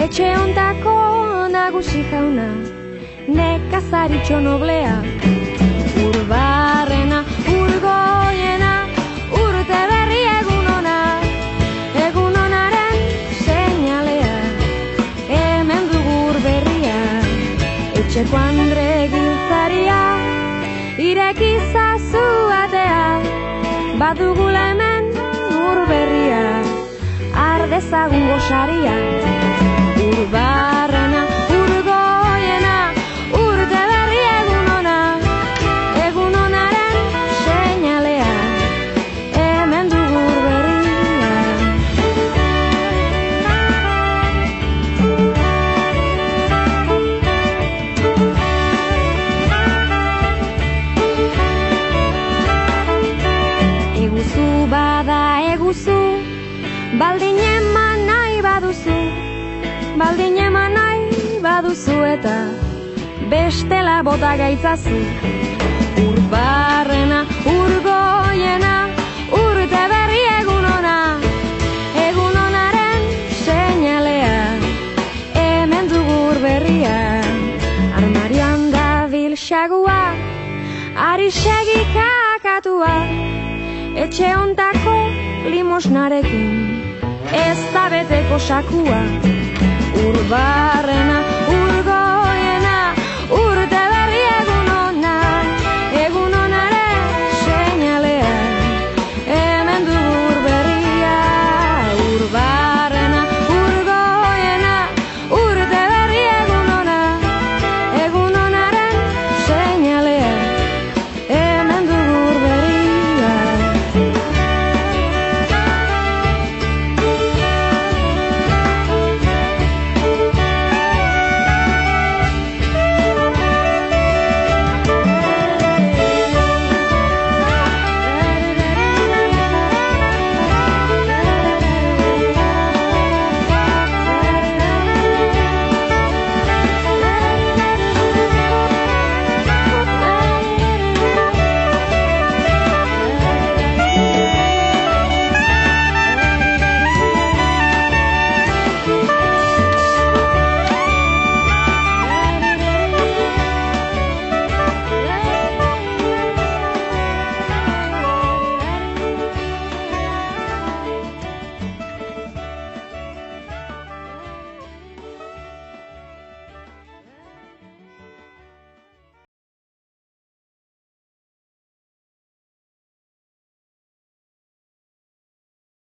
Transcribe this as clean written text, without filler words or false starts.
Etxe ondako nagusi jauna, nekazaritxo noblea. Urbarrena, urgoiena, urte berri egun ona, egun onaren seinalea, hemen dugur berria. Etxeko andre giltzaria, irekizazu atea, badugula hemen ur berria, ardezagun gosaria. Urbarrena, urgoiena, urte berri egun ona, egun onaren seinalea, hemen dugur berria. Eguzu bada eguzu, baldin eman nahi baduzu, baldin eman nahi baduzu eta bestela bota gaitzazu. Urbarrena, urgoiena, urte berri egun ona, egun onaren seinalea, hemen dugur berria. Armarioan dabil xagua, ari segi kakatua, etxe ontako limosnarekin, ez da beteko sakua. Urbarrena,